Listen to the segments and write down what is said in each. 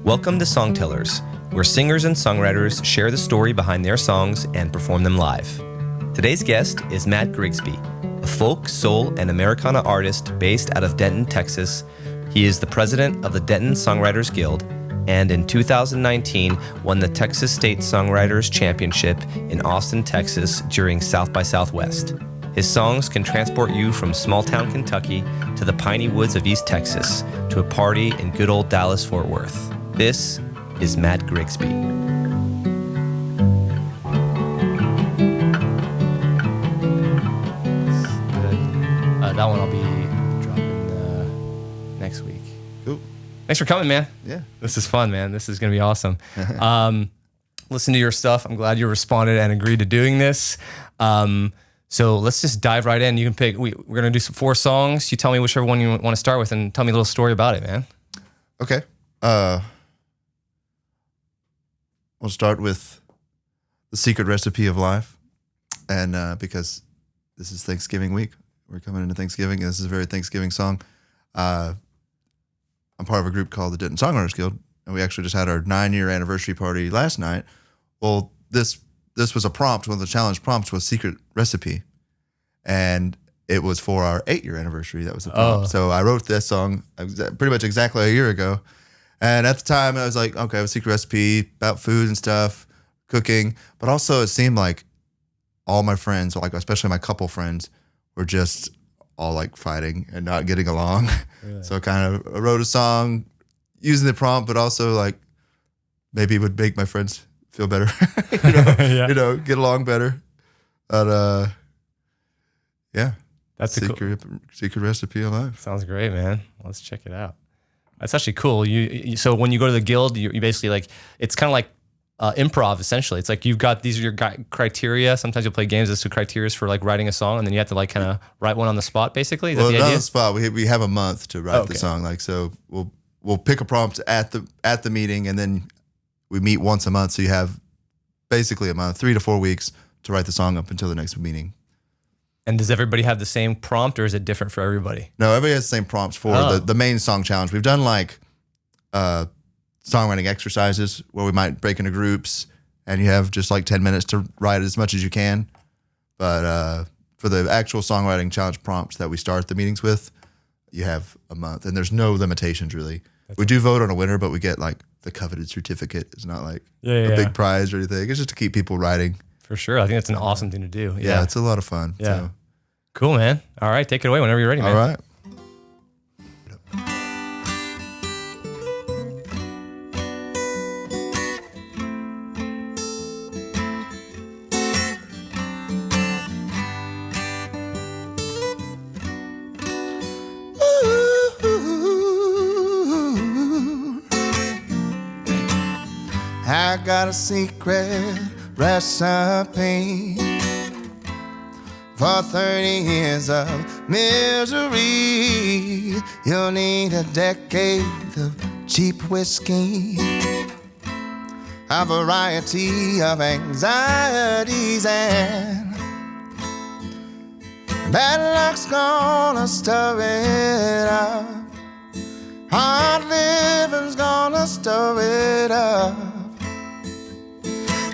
Welcome to SongTellers, where singers and songwriters share the story behind their songs and perform them live. Today's guest is Matt Grigsby, a folk, soul, and Americana artist based out of Denton, Texas. He is the president of the Denton Songwriters Guild, and in 2019 won the Texas State Songwriters Championship in Austin, Texas during South by Southwest. His songs can transport you from small-town Kentucky to the piney woods of East Texas to a party in good old Dallas-Fort Worth. This is Matt Grigsby. That one I'll be dropping next week. Cool. Thanks for coming, man. Yeah. This is fun, man. This is going to be awesome. Listen to your stuff. I'm glad you responded and agreed to doing this. So let's just dive right in. You can pick. We're going to do some 4 songs. You tell me whichever one you want to start with and tell me a little story about it, man. Okay. We'll start with The Secret Recipe of Life. And because this is Thanksgiving week, we're coming into Thanksgiving, and this is a very Thanksgiving song. I'm part of a group called the Denton Songwriters Guild, and we actually just had our 9-year anniversary party last night. Well, this was a prompt. One of the challenge prompts was Secret Recipe, and it was for our 8-year anniversary. That was the prompt. Oh. So I wrote this song pretty much exactly a year ago. And at the time, I was like, okay, I have a secret recipe about food and stuff, cooking. But also, it seemed like all my friends, like especially my couple friends, were just all like fighting and not getting along. Really? So I kind of wrote a song using the prompt, but also like maybe it would make my friends feel better, Yeah. Get along better. But yeah, That's secret recipe of life. Sounds great, man. Let's check it out. That's actually cool. So when you go to the guild, you basically like, it's kind of like improv essentially. It's like you've got, these are your criteria. Sometimes you'll play games as to criteria for like writing a song, and then you have to like kind of write one on the spot basically. Is that the idea? Not on the spot. We have a month to write the song. Like, so we'll pick a prompt at the meeting, and then we meet once a month. So you have basically a month, 3 to 4 weeks to write the song up until the next meeting. And does everybody have the same prompt, or is it different for everybody? No, everybody has the same prompts for the main song challenge. We've done like songwriting exercises where we might break into groups, and you have just like 10 minutes to write as much as you can. But for the actual songwriting challenge prompts that we start the meetings with, you have a month, and there's no limitations really. We do vote on a winner, but we get like the coveted certificate. It's not like a big prize or anything. It's just to keep people writing. For sure. I think that's an awesome thing to do. Yeah, it's a lot of fun. Yeah. So. Cool, man. All right, take it away whenever you're ready, man. All right. I got a secret recipe for 30 years of misery. You'll need a decade of cheap whiskey, a variety of anxieties, and bad luck's gonna stir it up. Hard living's gonna stir it up.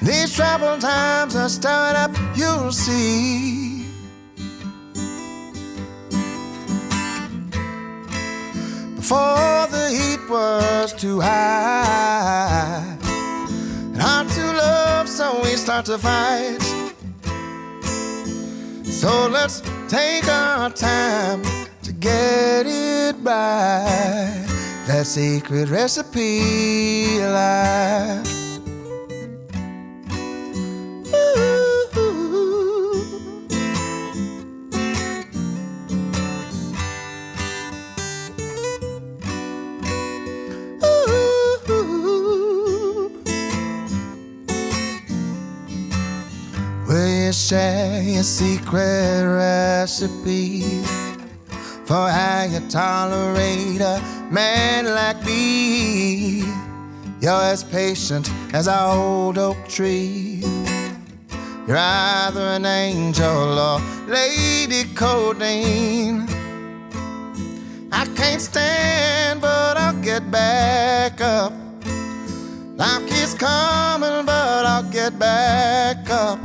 These troubled times are stirring up, you'll see. Before the heat was too high and hard to love, so we start to fight. So let's take our time to get it right. That secret recipe of life. Will you share your secret recipe for how you tolerate a man like me? You're as patient as our old oak tree. You're either an angel or Lady Codeine. I can't stand, but I'll get back up. Life keeps coming, but I'll get back up.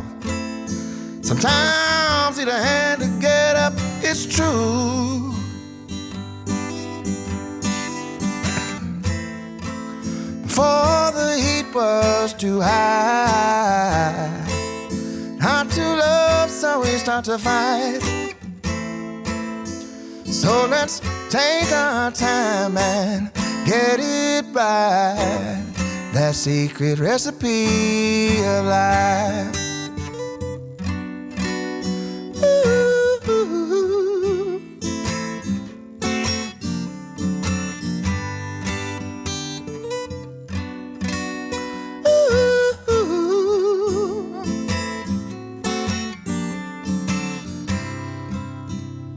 Sometimes need a hand to get up, it's true. Before the heat was too high, hard to love, so we start to fight. So let's take our time and get it right. That secret recipe of life. Ooh. Ooh.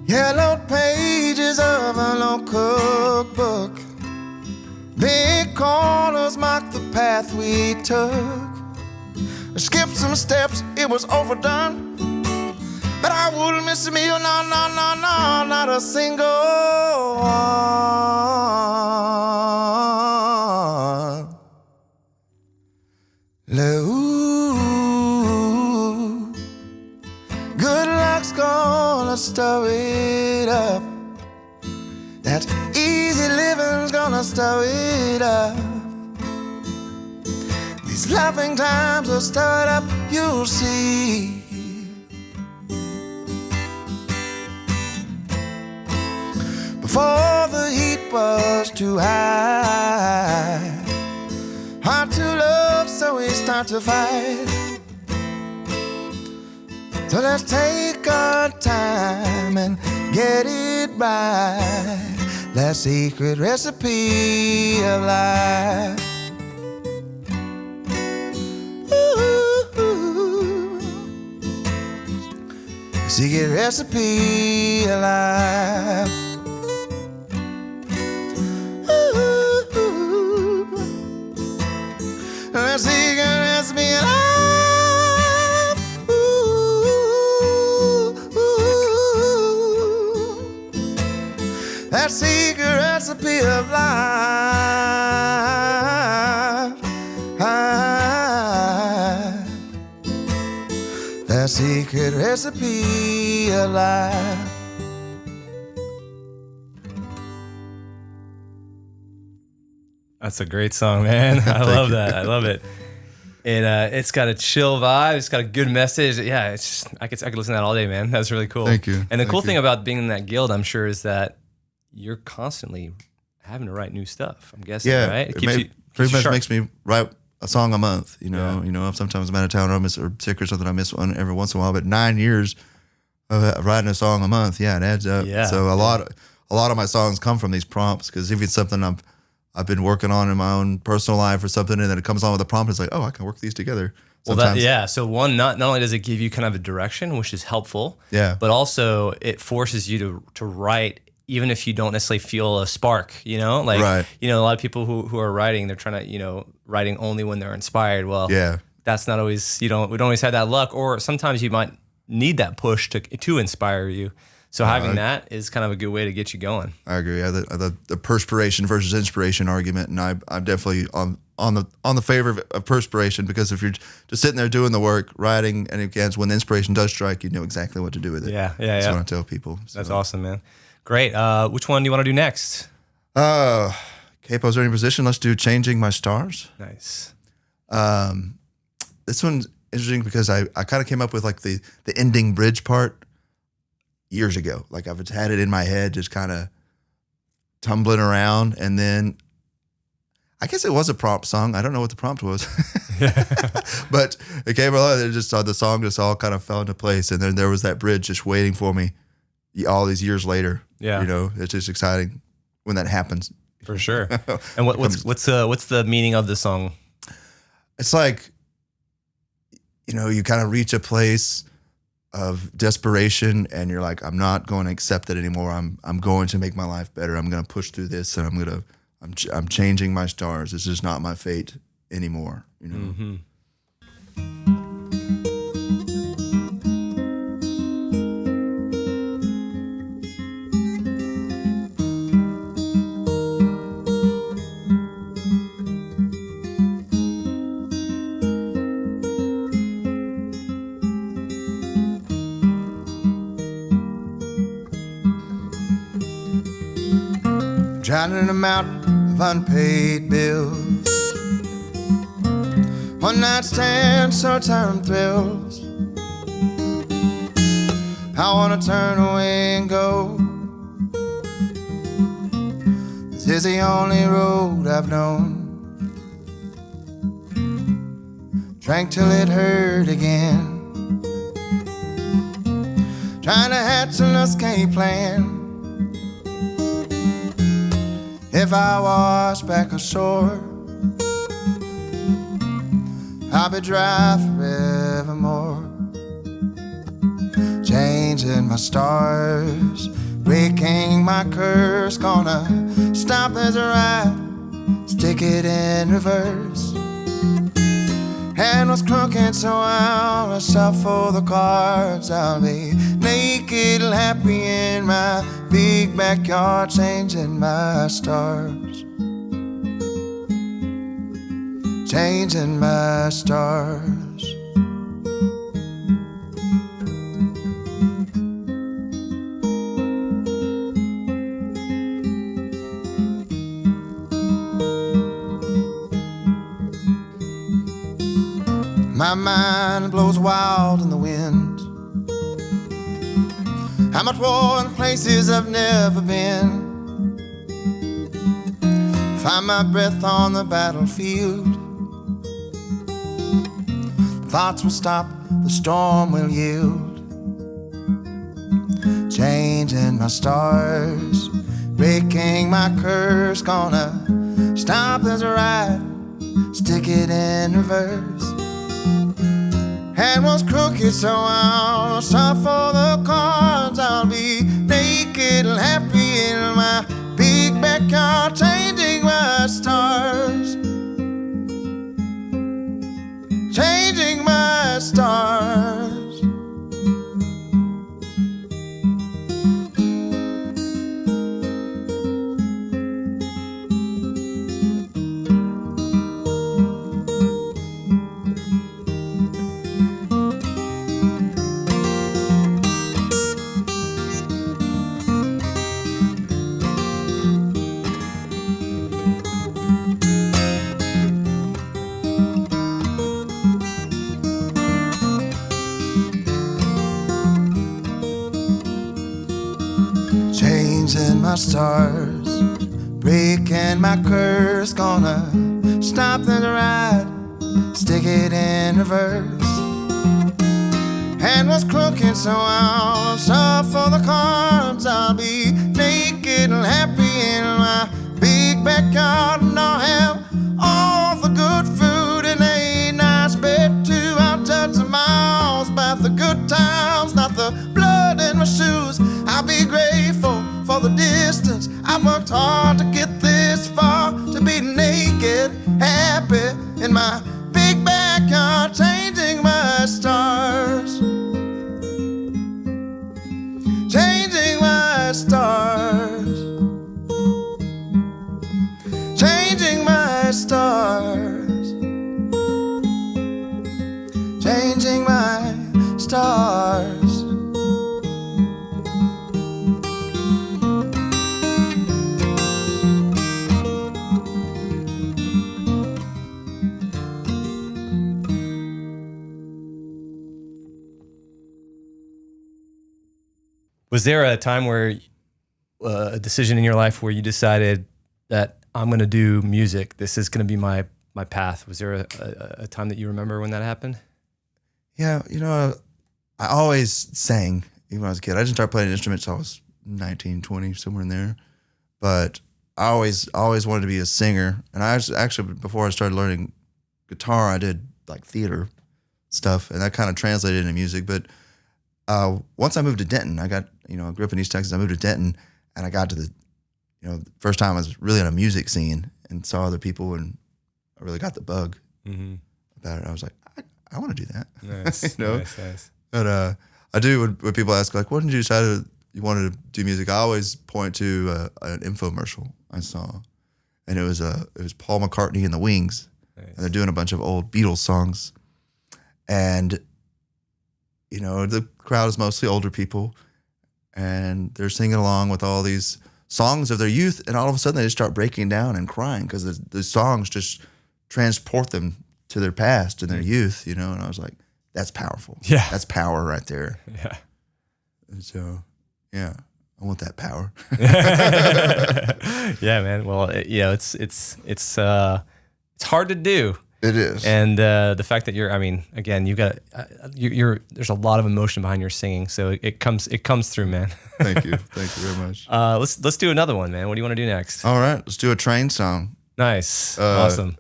Yellow pages of a long cookbook. Big corners mark the path we took. Skipped some steps, it was overdone. But I wouldn't miss a meal, no, no, no, no, not a single one. Ooh, good luck's gonna stir it up. That easy living's gonna stir it up. These laughing times are stirred up, you'll see. Before the heat was too high, hard to love, so we start to fight. So let's take our time and get it right. That secret recipe of life. Ooh, secret recipe of life. Ooh, that secret recipe of life. That secret recipe of life. That secret recipe of life. That's a great song, man. I love that. I love it. It's got a chill vibe. It's got a good message. Yeah, it's just, I could listen to that all day, man. That's really cool. Thank you. And the cool thing about being in that guild, I'm sure, is that you're constantly having to write new stuff. I'm guessing, Yeah, right? it pretty much makes me write a song a month. You know, Yeah. If sometimes I'm out of town or I miss or sick or something, I miss one every once in a while. But 9 years of writing a song a month, yeah, it adds up. Yeah. So a lot of my songs come from these prompts, because if it's something I've been working on in my own personal life or something, and then it comes on with a prompt, it's like, oh, I can work these together. Sometimes, So one, not only does it give you kind of a direction, which is helpful, yeah, but also it forces you to write, even if you don't necessarily feel a spark, like, Right. A lot of people who are writing, they're trying to, writing only when they're inspired. Well, yeah, that's not always, we don't always have that luck, or sometimes you might need that push to inspire you. So having that is kind of a good way to get you going. I agree. The perspiration versus inspiration argument, and I'm definitely on the favor of perspiration, because if you're just sitting there doing the work, writing, and again, when the inspiration does strike, you know exactly what to do with it. Yeah. That's what I tell people. So. That's awesome, man. Great. Which one do you want to do next? Capo's in any position. Let's do Changing My Stars. Nice. This one's interesting because I kind of came up with like the ending bridge part years ago. Like I've had it in my head, just kind of tumbling around, and then I guess it was a prompt song. I don't know what the prompt was, but it came along. And the song just all kind of fell into place, and then there was that bridge just waiting for me all these years later. Yeah, it's just exciting when that happens. For sure. And what's the meaning of the song? It's like, you kind of reach a place of desperation, and you're like, I'm not going to accept it anymore. I'm going to make my life better. I'm going to push through this, and I'm changing my stars. This is not my fate anymore. Mm-hmm. drowning in a mountain of unpaid bills. One night stand, short-term thrills. I wanna turn away and go. This is the only road I've known. Drank till it hurt again. Trying to hatch an escape plan. If I wash back ashore, I'll be dry forevermore. Changing my stars, breaking my curse. Gonna stop this ride, stick it in reverse. Hand was crooked, so I'll shuffle the cards. I'll be naked and happy in my big backyard, changing my stars, changing my stars. My mind blows wild in the wind. I'm at war in places I've never been. Find my breath on the battlefield. Thoughts will stop, the storm will yield. Changing my stars, breaking my curse. Gonna stop this ride, stick it in reverse. Hand was crooked, so I'll shuffle the cards. I'll be naked and happy in my big backyard, changing my stars, changing my stars. Changing my stars, breaking my curse. Gonna stop the ride, stick it in reverse. Hand was crooked, so I'll shuffle the cards. I'll be naked and happy in my big backyard, and I'll have all the good food and a nice bed too. I'll touch the miles about the good times, not the blood in my shoes. I'll be grateful for the distance. I've worked hard to get this far, to be naked, happy in my big backyard, changing my stars, changing my stars, changing my stars, changing my stars. Was there a time where a decision in your life where you decided that I'm going to do music? This is going to be my path. Was there a time that you remember when that happened? Yeah, you know, I always sang even when I was a kid. I didn't start playing an instrument until I was 19, 20, somewhere in there. But I always wanted to be a singer. And I actually, before I started learning guitar, I did like theater stuff, and that kind of translated into music. But once I moved to Denton, I grew up in East Texas. I moved to Denton, and I got to the first time I was really in a music scene and saw other people, and I really got the bug about it. I was like, I want to do that. Nice, nice. But I do, when people ask, like, when did you decide you wanted to do music? I always point to an infomercial I saw, and it was Paul McCartney and the Wings, and they're doing a bunch of old Beatles songs, and the crowd is mostly older people, and they're singing along with all these songs of their youth, and all of a sudden they just start breaking down and crying because the songs just transport them to their past and their youth, you know. And I was like, that's powerful. Yeah. That's power right there. Yeah. And so, yeah, I want that power. Yeah, man. Well, it's hard to do. It is. And the fact that again, you've got there's a lot of emotion behind your singing, so it comes through, man. Thank you very much. Let's do another one, man. What do you want to do next? All right, let's do a train song. Nice, awesome.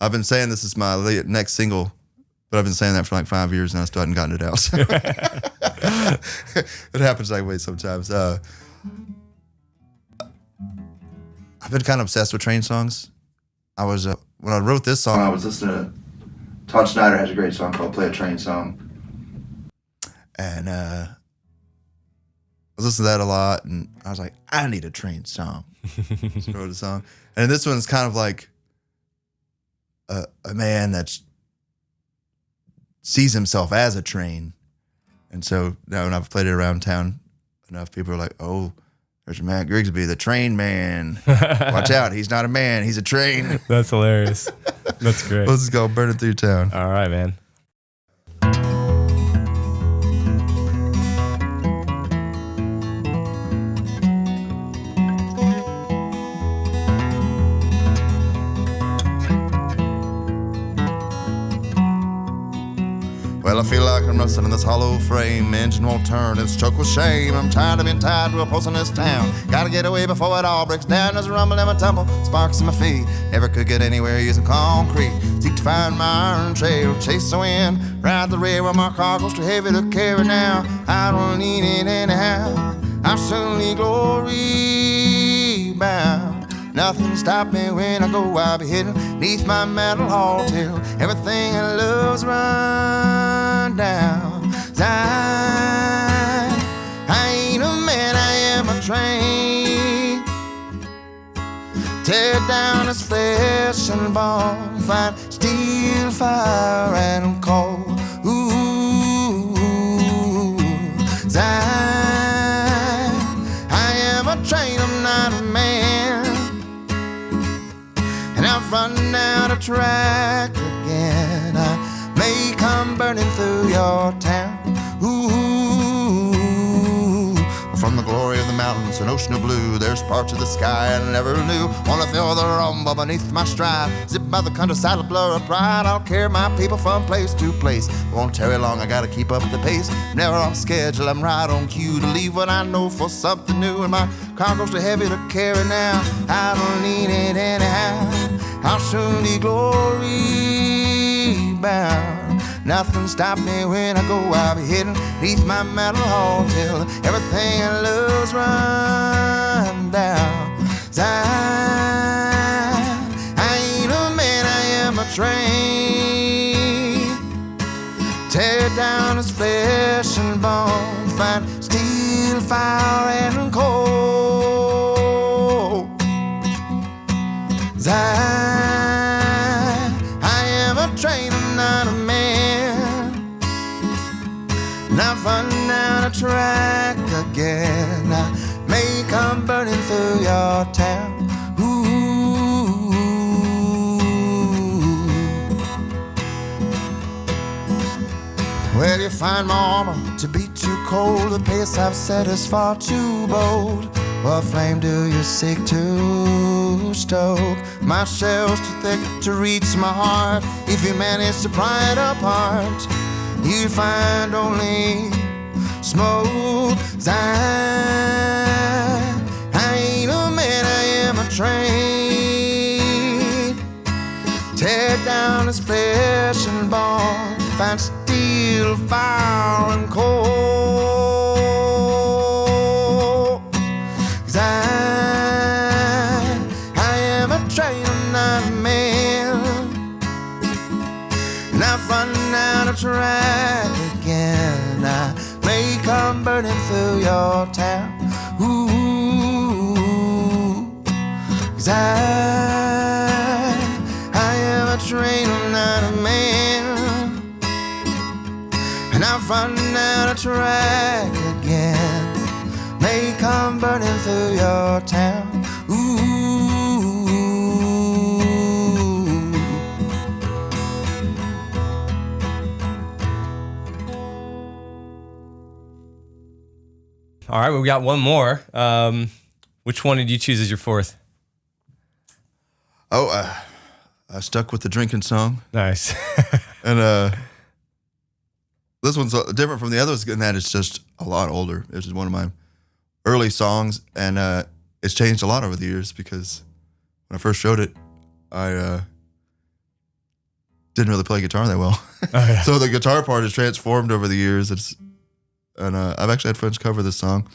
I've been saying this is my next single, but I've been saying that for like 5 years and I still hadn't gotten it out. So. It happens that way sometimes. I've been kind of obsessed with train songs. I was when I wrote this song, I was listening to Todd Snyder has a great song called "Play a Train Song," and I was listening to that a lot, and I was like, I need a train song. So I wrote a song, and this one's kind of like a man that sees himself as a train, and so now when I've played it around town, enough people are like, oh. There's Matt Grigsby, the train man. Watch out, he's not a man, he's a train. That's hilarious. That's great. Let's go burn it through town. All right, man. Well, I feel like I'm rusting in this hollow frame. Engine won't turn, it's choked with shame. I'm tired of being tied to a post in this town. Gotta get away before it all breaks down. There's a rumble and a tumble, sparks in my feet. Never could get anywhere using concrete. Seek to find my iron trail, chase the wind, ride the rail where my cargo's too heavy to carry now. I don't need it anyhow. I soon need glory bound. Nothing stop me when I go. I'll be hidden neath my metal hull till everything I love's run down. I ain't a man, I am a train. Tear down his flesh and bone, find steel, fire, and coal. Ooh, I am a train, I'm not a man. And I've run out of track again. I may come burning through your town. Ooh, from the glory of the mountains, an ocean of blue, there's parts of the sky I never knew. Wanna feel the rumble beneath my stride. Zip by the countryside, a blur of pride. I'll carry my people from place to place. Won't tarry long, I gotta keep up the pace. Never off schedule, I'm right on cue to leave what I know for something new. And my cargo's too heavy to carry now. I don't need it anyhow. I'll soon be glory bound. Nothing stop me when I go. I'll be hidden neath my metal hull till everything I love's run down. I ain't a man, I am a train. Tear down his flesh and bone, find steel, fire, and coal. I am a train, I'm not a man. And I've run out of track again. I may come burning through your town. Ooh. Well, you find my armor to be too cold. The pace I've set is far too bold. What flame do you seek to stoke? My shell's too thick to reach my heart. If you manage to pry it apart, you find only smoke. I ain't a man, I am a train. Tear down his flesh and bone, find steel, fire, and coal. I am a train, I'm not a man. And I've run out of track again. I may come burning through your town. Ooh, 'cause I am a train, I'm not a man. And I've run out of track again. May come burning through your town. Ooh. All right, we got one more. Which one did you choose as your fourth? Oh, I stuck with the drinking song. Nice. And this one's different from the others in that it's just a lot older. It's just one of my early songs, and it's changed a lot over the years because when I first showed it, I didn't really play guitar that well. Oh, yeah. So the guitar part has transformed over the years. And I've actually had friends cover this song.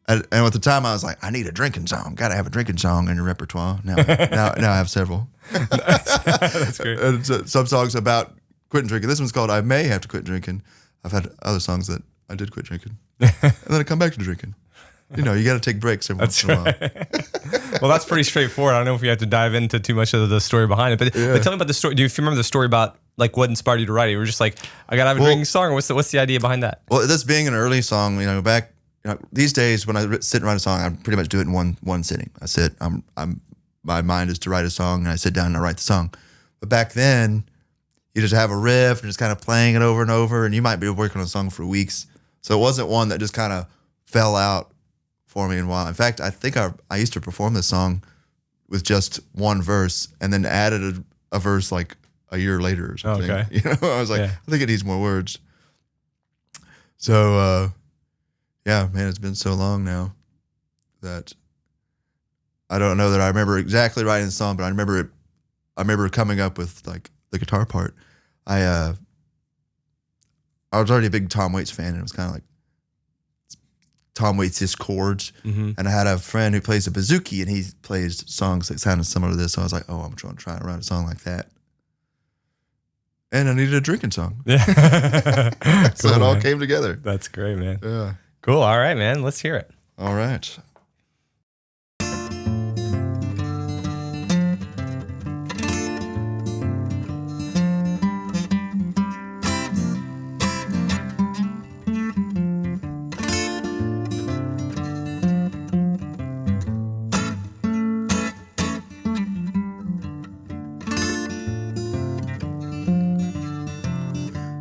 And at the time, I was like, I need a drinking song. Got to have a drinking song in your repertoire. Now I have several. That's great. And some songs about quitting drinking. This one's called I May Have to Quit Drinking. I've had other songs that I did quit drinking. And then I come back to drinking. You know, you got to take breaks every once in a while. Well, that's pretty straightforward. I don't know if we have to dive into too much of the story behind it, but tell me about the story. Do you remember the story about like what inspired you to write it? You were just like, I gotta have a drinking song. Or what's the idea behind that? Well, this being an early song, back these days when I sit and write a song, I pretty much do it in one sitting. I sit, my mind is to write a song, and I sit down and I write the song. But back then, you just have a riff and just kind of playing it over and over, and you might be working on a song for weeks. So it wasn't one that just kind of fell out for me in a while. In fact, I think I used to perform this song with just one verse and then added a verse like a year later or something. Okay. I was like, I think it needs more words. So, yeah, man, it's been so long now that I don't know that I remember exactly writing the song, but I remember coming up with like the guitar part. I was already a big Tom Waits fan, and it was kind of like Tom Waits' chords. Mm-hmm. And I had a friend who plays a bouzouki, and he plays songs that sounded similar to this. So I was like, I'm trying to write a song like that. And I needed a drinking song. Yeah. So Cool, it all man. came together. That's great, man. Yeah. Cool. All right, man. Let's hear it. All right.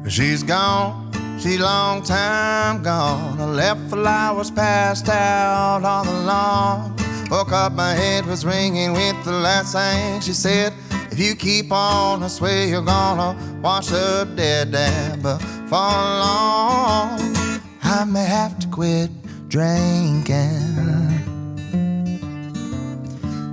She's gone, she's long time gone. I left flowers passed out on the lawn. Woke up, my head was ringing with the last thing she said. If you keep on, I swear you're gonna wash up dead, Dad. But for long, I may have to quit drinking.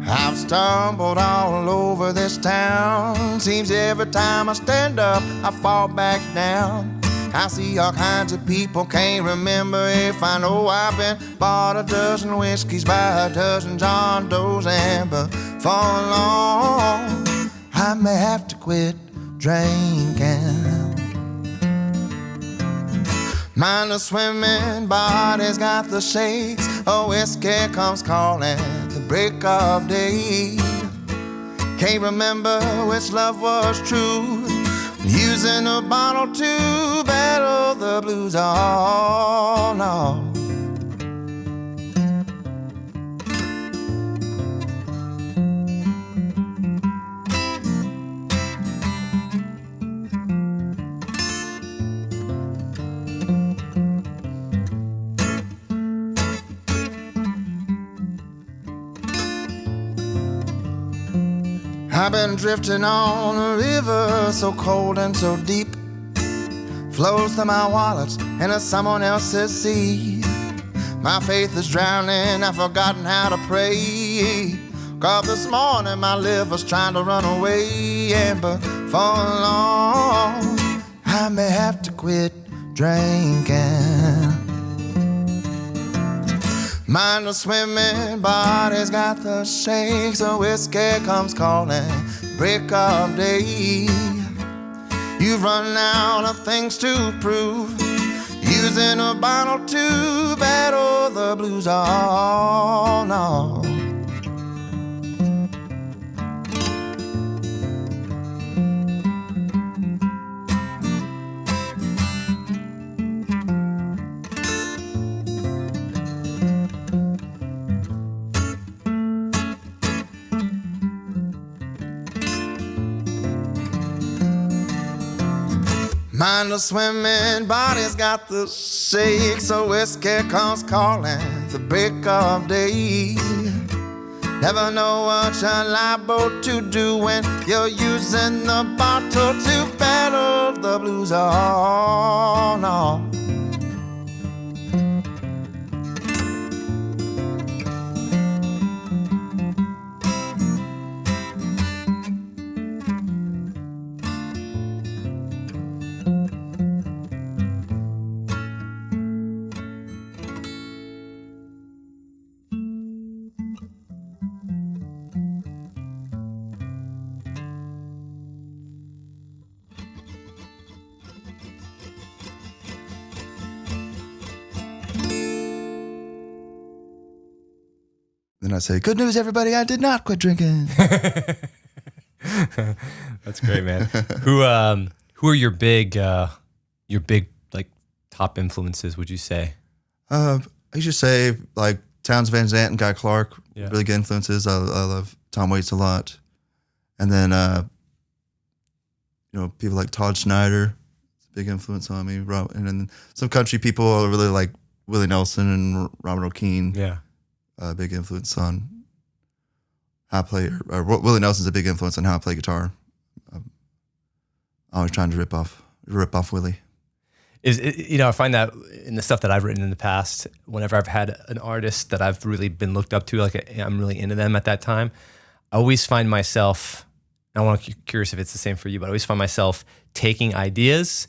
I've stumbled all over this town. Seems every time I stand up, I fall back down. I see all kinds of people, can't remember if I know I've been bought a dozen whiskeys by a dozen John Does, and but for long, I may have to quit drinking. Mind the swimming, body's got the shakes. A whiskey comes calling at the break of day. Can't remember which love was true. Using a bottle to battle the blues. Oh, no. I've been drifting on a river so cold and so deep, flows through my wallet into someone else's sea. My faith is drowning, I've forgotten how to pray. 'Cause this morning my liver's trying to run away, and but for long I may have to quit drinking. Mind the swimming, body's got the shakes. A whiskey comes calling, break of day. You've run out of things to prove, using a bottle to battle the blues. Oh, no. Mind the swimming, body's got the shake, so whiskey comes calling the break of day. Never know what you're liable to do when you're using the bottle to battle the blues. Oh, no. Then I say, good news, everybody, I did not quit drinking. That's great, man. Who are your big like top influences, would you say? I should say like Townes Van Zandt and Guy Clark, Yeah. really good influences. I love Tom Waits a lot. And then, people like Todd Snyder, big influence on me. And then some country people I really like Willie Nelson and Robert O'Keefe. Yeah. Big influence on how I play, or Willie Nelson's a big influence on how I play guitar. I'm always trying to rip off Willie. I find that in the stuff that I've written in the past, whenever I've had an artist that I've really been looked up to, like I'm really into them at that time, I always find myself, and I want to be curious if it's the same for you, but I always find myself taking ideas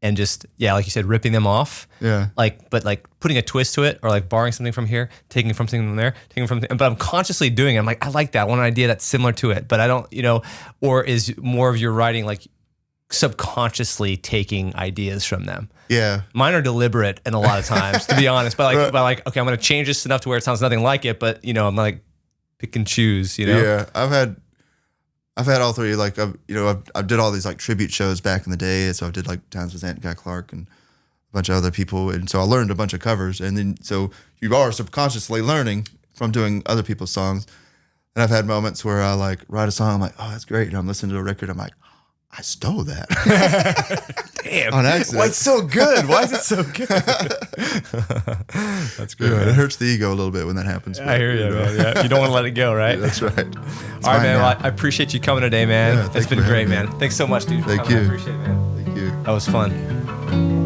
and just, like you said, ripping them off. Yeah. But putting a twist to it, or like borrowing something from here, taking from something from there, but I'm consciously doing it. I'm like, I like that. I want an idea that's similar to it, but I don't, or is more of your writing like subconsciously taking ideas from them? Yeah. Mine are deliberate and a lot of times, to be honest, but okay, I'm going to change this enough to where it sounds nothing like it, but I'm like pick and choose, Yeah. I've had all three. Like I did all these like tribute shows back in the day. So I did like Townes Van Zandt, Guy Clark, and a bunch of other people. And so I learned a bunch of covers. And then so you are subconsciously learning from doing other people's songs. And I've had moments where I like write a song. I'm like, oh, that's great. And I'm listening to a record. I'm like, I stole that. Damn. On accident. Why it's so good? Why is it so good? That's great. Yeah, it hurts the ego a little bit when that happens. I hear you, man. Yeah. You don't want to let it go, right? Yeah, that's right. All right, man. Well, I appreciate you coming today, man. Yeah, It's been great, man. Thanks so much, dude. Thank coming. you. I appreciate it, man. Thank you. That was fun.